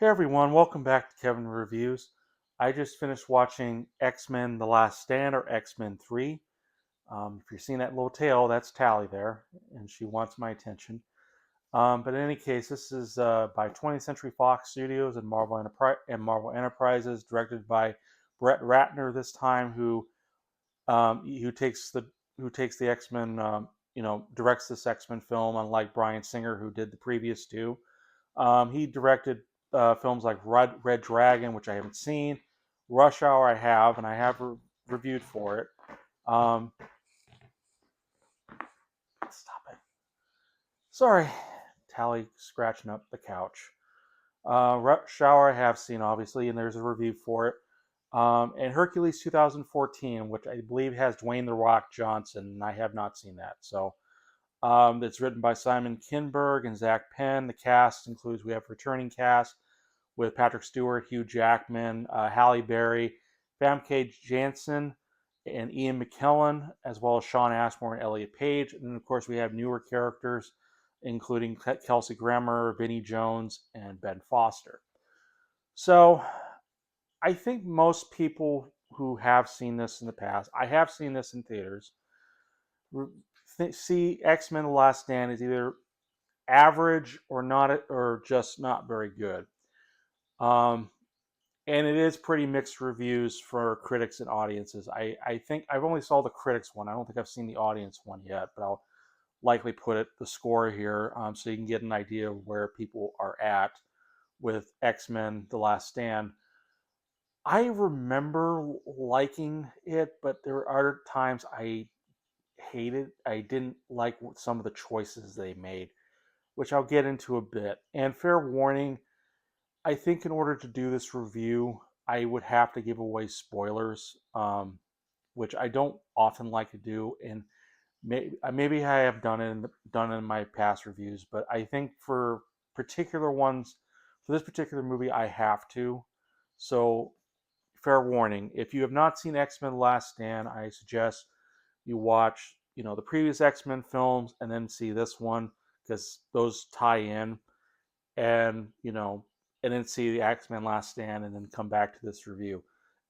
Hey everyone, welcome back to Kevin Reviews. I just finished watching X-Men The Last Stand or X-Men 3. If you're seeing that little tail, that's Tally there, and she wants my attention. But in any case, this is by 20th Century Fox Studios and Marvel Enterprises, directed by Brett Ratner this time, who takes the X-Men, directs this X-Men film, unlike Bryan Singer, who did the previous two. He directed films like Red Dragon, which I haven't seen. Rush Hour I have, and I have reviewed for it. Stop it. Sorry. Tally scratching up the couch. Rush Hour I have seen, obviously, and there's a review for it. And Hercules 2014, which I believe has Dwayne "The Rock" Johnson, and I have not seen that. So it's written by Simon Kinberg and Zach Penn. The cast includes, we have returning cast with Patrick Stewart, Hugh Jackman, Halle Berry, Famke Janssen, and Ian McKellen, as well as Shawn Ashmore and Elliot Page. And then, of course, we have newer characters, including Kelsey Grammer, Viinie Jones, and Ben Foster. So I think most people who have seen this in the past, I have seen this in theaters, see X-Men The Last Stand is either average or not, or just not very good. And it is pretty mixed reviews for critics and audiences. I think I've only saw the critics one. I don't think I've seen the audience one yet, but I'll likely put the score here so you can get an idea of where people are at with X-Men The Last Stand. I remember liking it, but there are times I didn't like some of the choices they made, which I'll get into a bit. And fair warning, I think in order to do this review, I would have to give away spoilers, which I don't often like to do, and maybe I have done in my past reviews, but I think for particular ones, for this particular movie, I have to. So, fair warning: if you have not seen X-Men: The Last Stand, I suggest you watch, the previous X-Men films and then see this one because those tie in, and and then see the X-Men Last Stand and then come back to this review.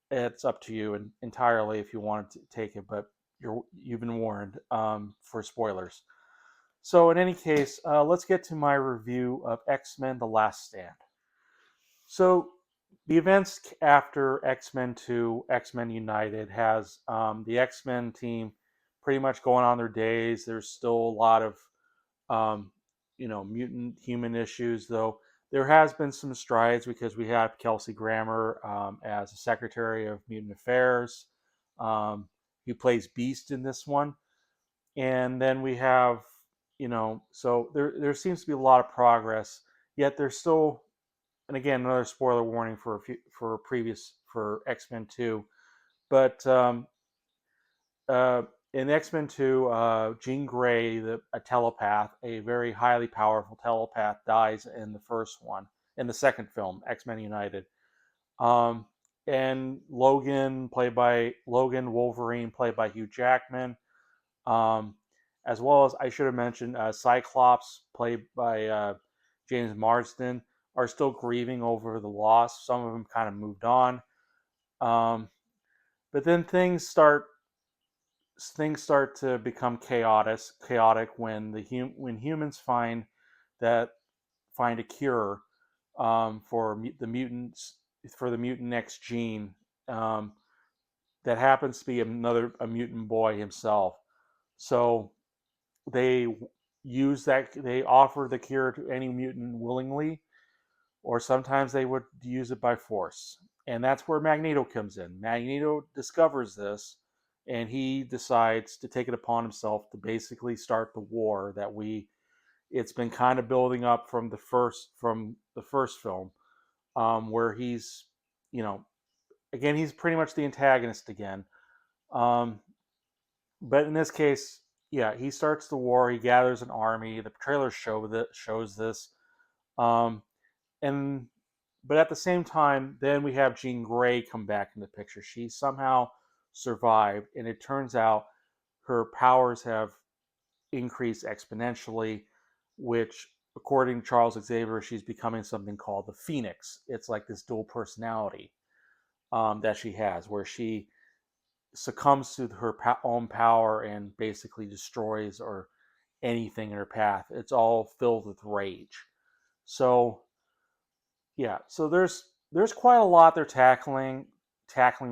It's up to you entirely if you want to take it, but you've been warned for spoilers. So in any case, let's get to my review of X-Men: The Last Stand. So the events after X-Men 2, X-Men United has the X-Men team pretty much going on their days. There's still a lot of mutant human issues, though there has been some strides because we have Kelsey Grammer as a Secretary of Mutant Affairs, who plays Beast in this one. And then we have, so there seems to be a lot of progress, yet there's still, and again, another spoiler warning for X-Men 2, but in X-Men 2, Jean Grey, a telepath, a very highly powerful telepath, dies in the second film, X-Men United. And Logan Wolverine, played by Hugh Jackman, as well as, I should have mentioned, Cyclops, played by James Marsden, are still grieving over the loss. Some of them kind of moved on. But then things start to become chaotic when when humans find a cure for the mutant X gene, that happens to be a mutant boy himself. So they they offer the cure to any mutant willingly, or sometimes they would use it by force. And that's where Magneto comes in. Magneto discovers this, and he decides to take it upon himself to basically start the war that it's been kind of building up from the first film, where he's, again, he's pretty much the antagonist again. But in this case, yeah, he starts the war. He gathers an army. The trailer shows this. And but at the same time, then we have Jean Grey come back in the picture. She somehow survived, and it turns out her powers have increased exponentially, which according to Charles Xavier, she's becoming something called the Phoenix. It's like this dual personality that she has, where she succumbs to her own power and basically destroys or anything in her path. It's all filled with rage. So yeah, so there's quite a lot they're tackling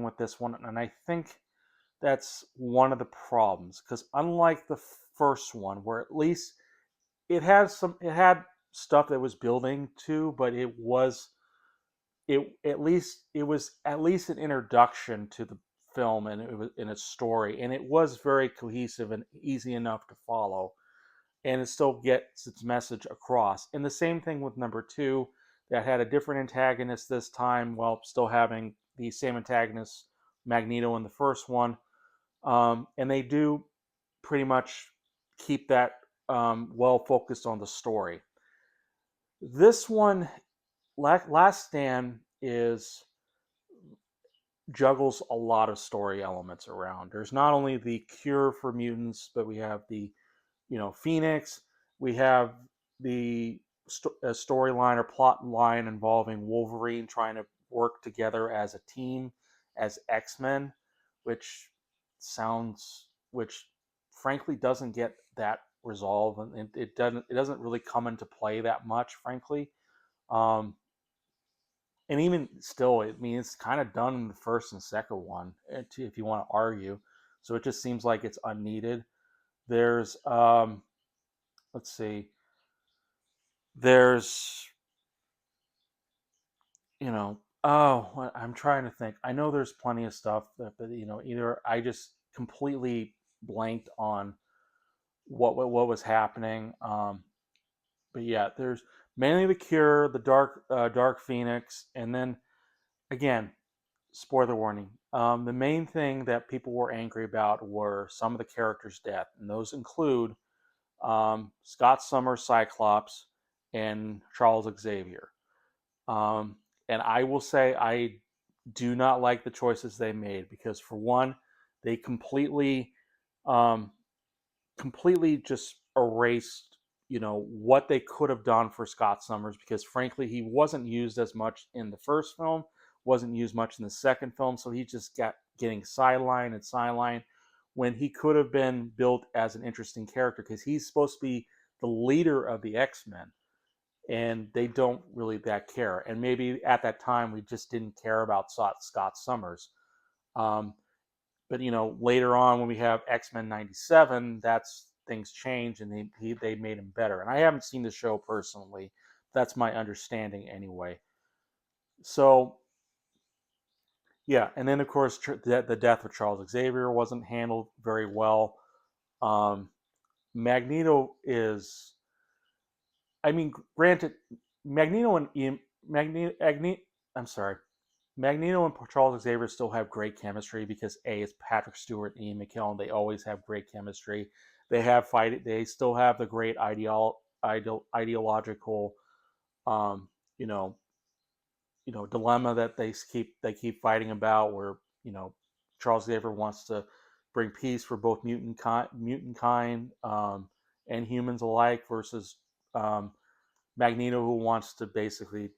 with this one, and I think that's one of the problems, because unlike the first one, where at least it had stuff that was building to, but it was at least an introduction to the film, and it was in its story, and it was very cohesive and easy enough to follow, and it still gets its message across. And the same thing with number two, that had a different antagonist this time, while still having the same antagonist, Magneto, in the first one. And they do pretty much keep that well focused on the story. This one, Last Stand, is juggles a lot of story elements around. There's not only the cure for mutants, but we have the Phoenix. We have the storyline or plot line involving Wolverine trying to work together as a team, as X-Men, which which frankly doesn't get that resolve, and it doesn't really come into play that much, frankly. Um, and even still, I mean, it's kind of done in the first and second one, if you want to argue. So it just seems like it's unneeded. There's let's see, there's I'm trying to think. I know there's plenty of stuff that, but either I just completely blanked on what was happening. But yeah, there's mainly the Cure, the Dark Phoenix, and then again, spoiler warning. The main thing that people were angry about were some of the characters' death, and those include Scott Summers, Cyclops, and Charles Xavier. And I will say I do not like the choices they made, because for one, they um, completely just erased what they could have done for Scott Summers, because frankly he wasn't used as much in the first film, wasn't used much in the second film, so he just getting sidelined when he could have been built as an interesting character, because he's supposed to be the leader of the X-Men, and they don't really that care. And maybe at that time we just didn't care about Scott Summers. Um, but later on when we have X-Men '97, that's things change, and they made him better. And I haven't seen the show personally. That's my understanding anyway. So yeah, and then of course the death of Charles Xavier wasn't handled very well. Um, Magneto is, I mean, granted, Magneto and Ian, I'm sorry, Magneto and Charles Xavier still have great chemistry, because it's Patrick Stewart and Ian McKellen. They always have great chemistry. They have fight. They still have the great ideological, um, you know, dilemma that they keep fighting about, where Charles Xavier wants to bring peace for both mutant kind, and humans alike, versus um, Magneto, who wants to basically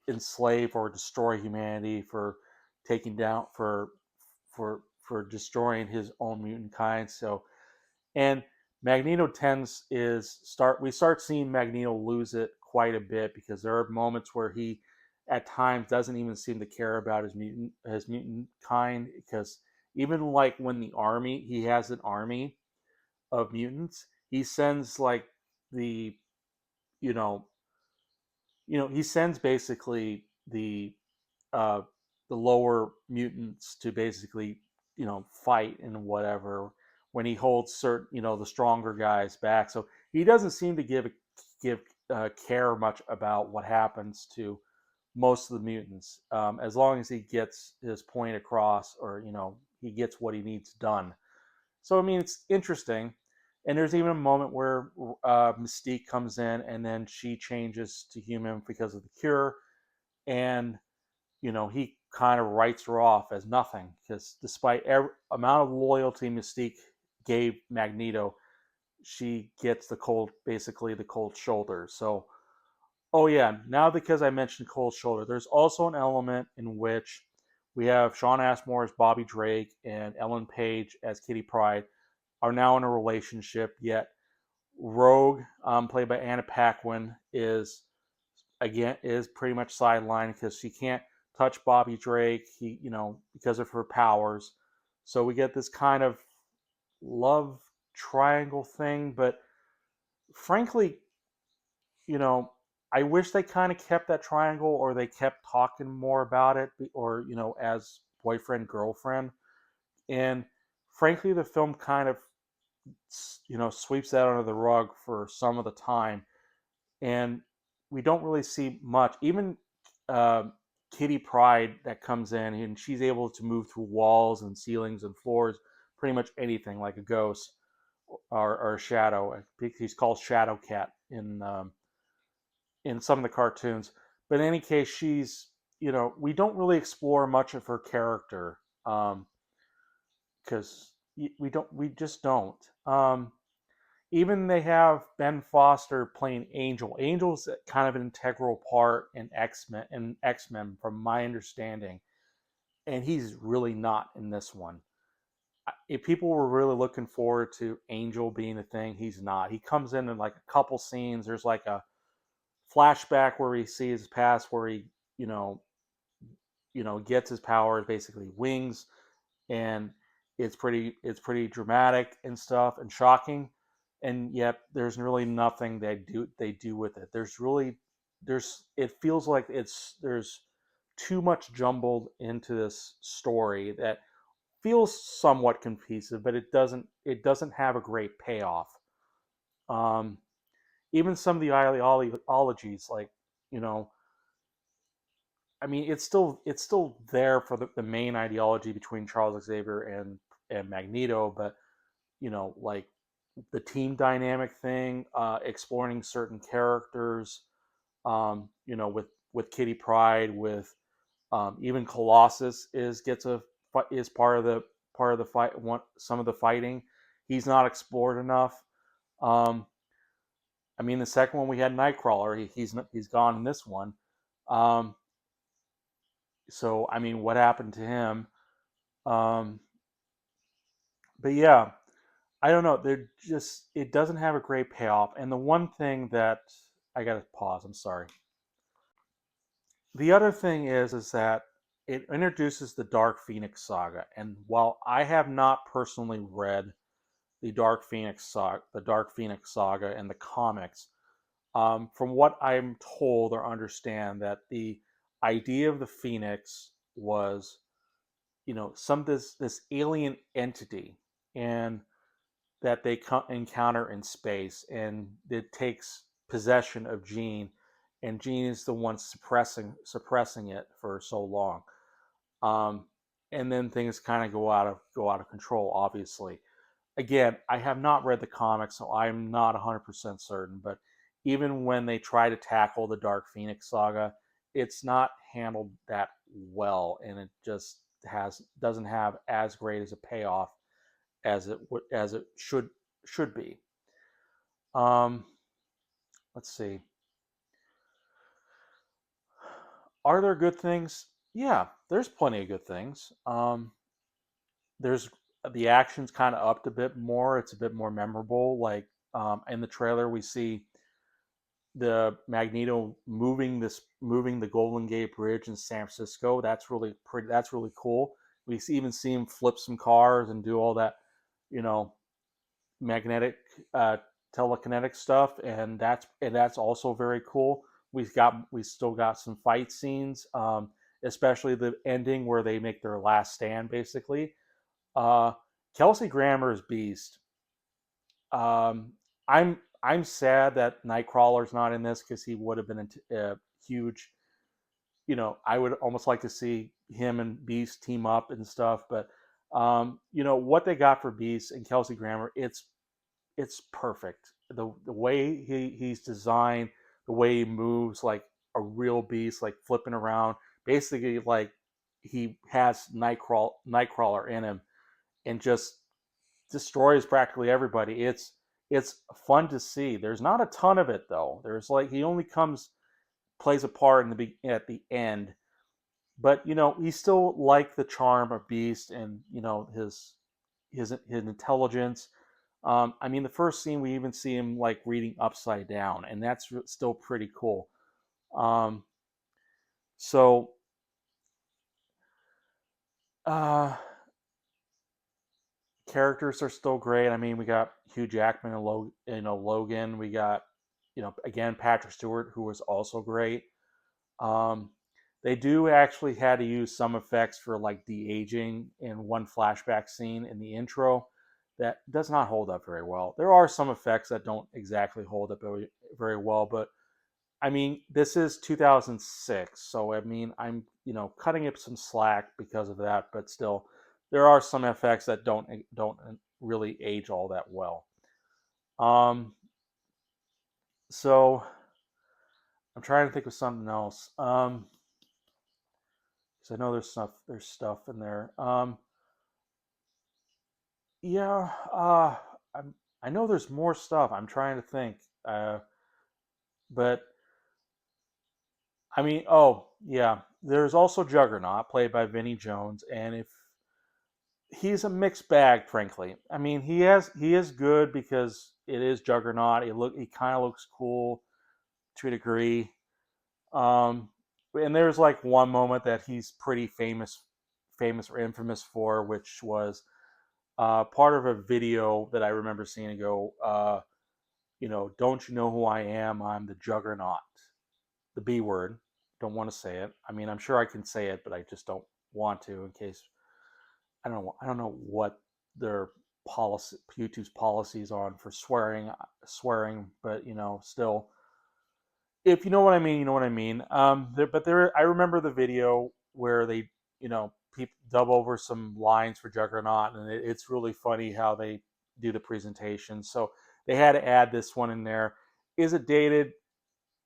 enslave or destroy humanity for taking down for destroying his own mutant kind. So, and Magneto tends is start we start seeing Magneto lose it quite a bit, because there are moments where he at times doesn't even seem to care about his mutant kind, because even like when he has an army of mutants, he sends like the you know he sends basically uh, the lower mutants to basically fight and whatever, when he holds certain the stronger guys back. So he doesn't seem to give care much about what happens to most of the mutants, as long as he gets his point across, or he gets what he needs done. So I mean, it's interesting. And there's even a moment where Mystique comes in, and then she changes to human because of the cure, and he kind of writes her off as nothing, because despite every amount of loyalty Mystique gave Magneto, she gets basically the cold shoulder. So, oh yeah, now because I mentioned cold shoulder, there's also an element in which we have Shawn Ashmore as Bobby Drake and Ellen Page as Kitty Pryde are now in a relationship. Yet Rogue, played by Anna Paquin, is pretty much sidelined because she can't touch Bobby Drake. Because of her powers. So we get this kind of love triangle thing, but frankly, you know, I wish they kind of kept that triangle, or they kept talking more about it, or as boyfriend girlfriend. And frankly, the film kind of sweeps that under the rug for some of the time, and we don't really see much. Even uh, Kitty Pryde that comes in, and she's able to move through walls and ceilings and floors, pretty much anything, like a ghost or a shadow. I think he's called Shadow Cat in some of the cartoons. But in any case, we don't really explore much of her character, because we just don't. Even they have Ben Foster playing Angel. Angel's kind of an integral part in X-Men, from my understanding, and he's really not in this one. If people were really looking forward to Angel being a thing, he's not. He comes in like a couple scenes. There's like a flashback where we see his past, where he, you know, gets his powers, basically wings, and it's pretty dramatic and stuff and shocking, and yet there's really nothing they do with it. It feels like there's too much jumbled into this story that feels somewhat cohesive, but it doesn't have a great payoff. Um, Even some of the ideologies, like, you know, I mean, it's still there for the main ideology between Charles Xavier and Magneto, but like the team dynamic thing, exploring certain characters, with Kitty Pryde, with even Colossus is part of the fight. Some of the fighting, he's not explored enough. Um, I mean, the second one we had Nightcrawler. He's gone in this one. Um, so I mean, what happened to him? Um, but yeah, I don't know. It doesn't have a great payoff. And the one thing that I gotta pause. I'm sorry. The other thing is that it introduces the Dark Phoenix saga, and while I have not personally read the Dark Phoenix saga and the comics, from what I'm told or understand, that the idea of the Phoenix was, some this alien entity, and that they encounter in space, and it takes possession of Jean, and Jean is the one suppressing it for so long, um, and then things kind of go out of control. Obviously, again, I have not read the comics, so I'm not 100% certain. But even when they try to tackle the Dark Phoenix saga, it's not handled that well, and it just doesn't have as great as a payoff as it should be. Um, let's see. Are there good things? Yeah, there's plenty of good things. There's The action's kind of upped a bit more. It's a bit more memorable. Like, in the trailer, we see the Magneto moving the Golden Gate Bridge in San Francisco. That's really pretty. That's really cool. Even see him flip some cars and do all that, you know, magnetic, telekinetic stuff, and that's also very cool. We still got some fight scenes, especially the ending where they make their last stand, basically. uh Kelsey Grammer's Beast. I'm sad that Nightcrawler's not in this, because he would have been a huge, I would almost like to see him and Beast team up and stuff. But what they got for Beast and Kelsey Grammer, it's perfect. The way he's designed, the way he moves like a real beast, like flipping around, basically like he has Nightcrawler in him, and just destroys practically everybody. it's fun to see. There's not a ton of it though. There's like he only plays a part in at the end, but he's still like the charm of Beast and his intelligence. I mean, the first scene we even see him like reading upside down, and that's still pretty cool. Um, so uh, characters are still great. I mean, we got Hugh Jackman and Logan. We got again Patrick Stewart, who was also great. Um, they do actually had to use some effects for like de-aging in one flashback scene in the intro that does not hold up very well. There are some effects that don't exactly hold up very well, but I mean, this is 2006, so I mean, I'm cutting it some slack because of that, but still, there are some effects that don't really age all that well. Um, so I'm trying to think of something else. Because I know there's stuff in there. Yeah, I'm, I know there's more stuff. I'm trying to think. But I mean, oh yeah, there's also Juggernaut, played by Viinie Jones, and if he's a mixed bag, frankly. I mean, he is good because it is Juggernaut. He kind of looks cool to a degree. Um, and there's like one moment that he's pretty famous or infamous for, which was part of a video that I remember seeing and go, don't you know who I am? I'm the Juggernaut, the B word. Don't want to say it. I mean, I'm sure I can say it, but I just don't want to in case I don't know. I don't know what their YouTube's policies on for swearing, but still, if you know what I mean, you know what I mean. I remember the video where they, people dub over some lines for Juggernaut, and it's really funny how they do the presentation. So they had to add this one in there. Is it dated?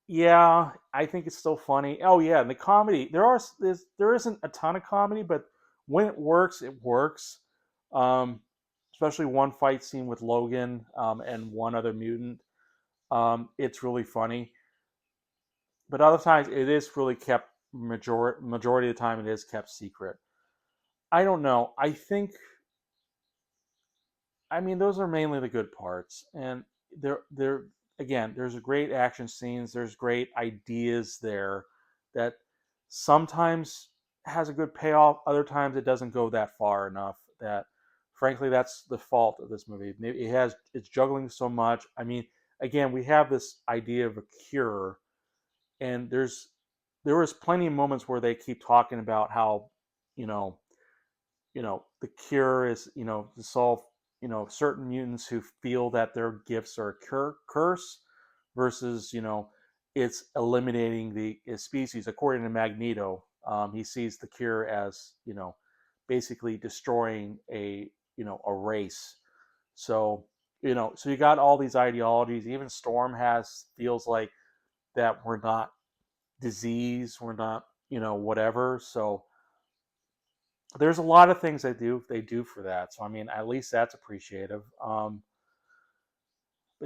Yeah, I think it's still funny. Oh yeah, and the comedy there isn't a ton of comedy, but when it works, it works. Um, Especially one fight scene with Logan and one other mutant. It's really funny, but other times it is really kept majority of the time it is kept secret. I don't know. I mean those are mainly the good parts, and there again there's great action scenes. There's great ideas there that sometimes has a good payoff. Other times it doesn't go that far enough. That frankly that's the fault of this movie. It's juggling so much. I mean, again we have this idea of a cure, and there was plenty of moments where they keep talking about how you know the cure is to solve certain mutants who feel that their gifts are a curse versus it's eliminating the species. According to Magneto, he sees the cure as basically destroying a race. So so you got all these ideologies. Even Storm feels like that we're not disease, we're not whatever. So there's a lot of things they do for that. So I mean, at least that's appreciative. But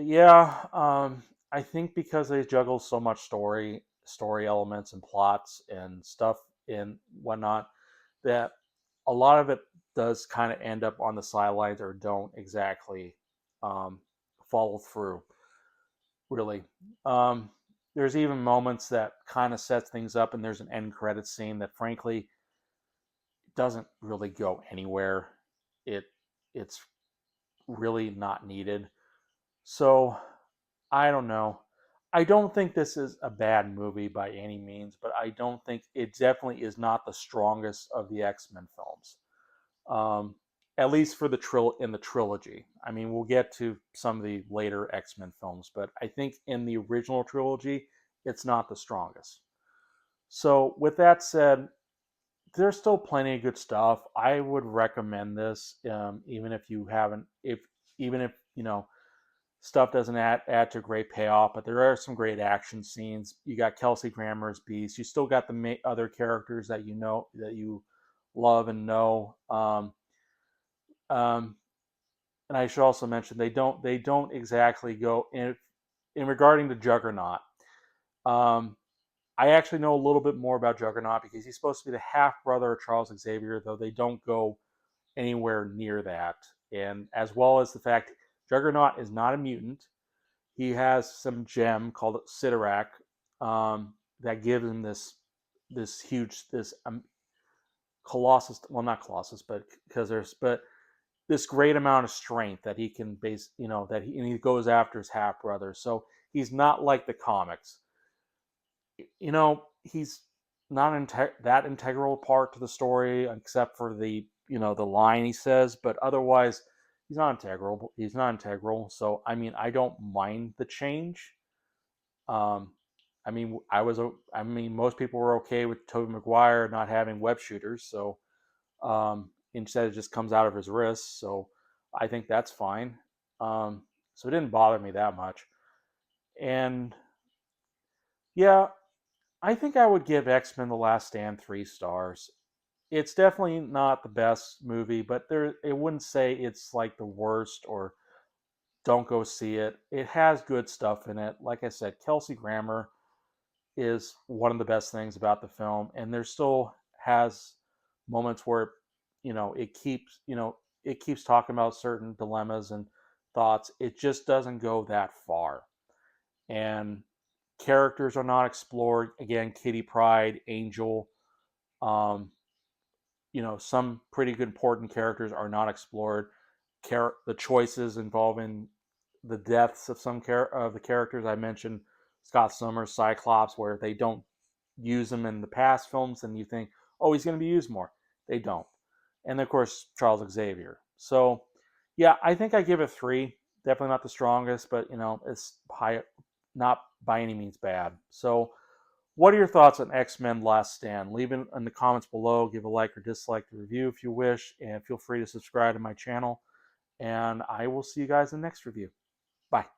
yeah, I think because they juggle so much story elements and plots and stuff and whatnot, that a lot of it does kind of end up on the sidelines or don't exactly um, follow through. Really, um, there's even moments that kind of sets things up, and there's an end credit scene that, frankly, doesn't really go anywhere. It it's really not needed. So I don't know. I don't think this is a bad movie by any means, but I don't think it definitely is not the strongest of the X-Men films. Um, at least for in the trilogy. I mean, we'll get to some of the later X-Men films, but I think in the original trilogy, it's not the strongest. So with that said, there's still plenty of good stuff. I would recommend this, even if you haven't, if even if stuff doesn't add to a great payoff. But there are some great action scenes. You got Kelsey Grammer's Beast. You still got the other characters that that you love and know. Um, and I should also mention they don't exactly go in regarding to Juggernaut. Um, I actually know a little bit more about Juggernaut because he's supposed to be the half brother of Charles Xavier, though they don't go anywhere near that. And as well as the fact Juggernaut is not a mutant, he has some gem called Sidorak that gives him this huge this colossus, well, not colossus, but because there's but this great amount of strength that he can base, that he goes after his half brother. So he's not like the comics. He's not that integral part to the story, except for the line he says, but otherwise he's not integral. He's not integral. So I mean, I don't mind the change. Um, I mean, most people were okay with Tobey Maguire not having web shooters, so instead it just comes out of his wrists. So I think that's fine. So it didn't bother me that much. And yeah, I think I would give X-Men: The Last Stand 3 stars. It's definitely not the best movie, but it wouldn't say it's like the worst or don't go see it. It has good stuff in it. Like I said, Kelsey Grammer is one of the best things about the film, and there still has moments where it keeps talking about certain dilemmas and thoughts. It just doesn't go that far, and characters are not explored. Again, Kitty Pryde, Angel, um, some pretty good important characters are not explored. The choices involving the deaths of some of the characters I mentioned, Scott Summers, Cyclops, where they don't use him in the past films, and you think, oh, he's going to be used more. They don't. And of course, Charles Xavier. So, yeah, I think I give it 3. Definitely not the strongest, but it's high, not by any means bad. So, what are your thoughts on X-Men Last Stand? Leave it in the comments below. Give a like or dislike the review if you wish, and feel free to subscribe to my channel. And I will see you guys in the next review. Bye.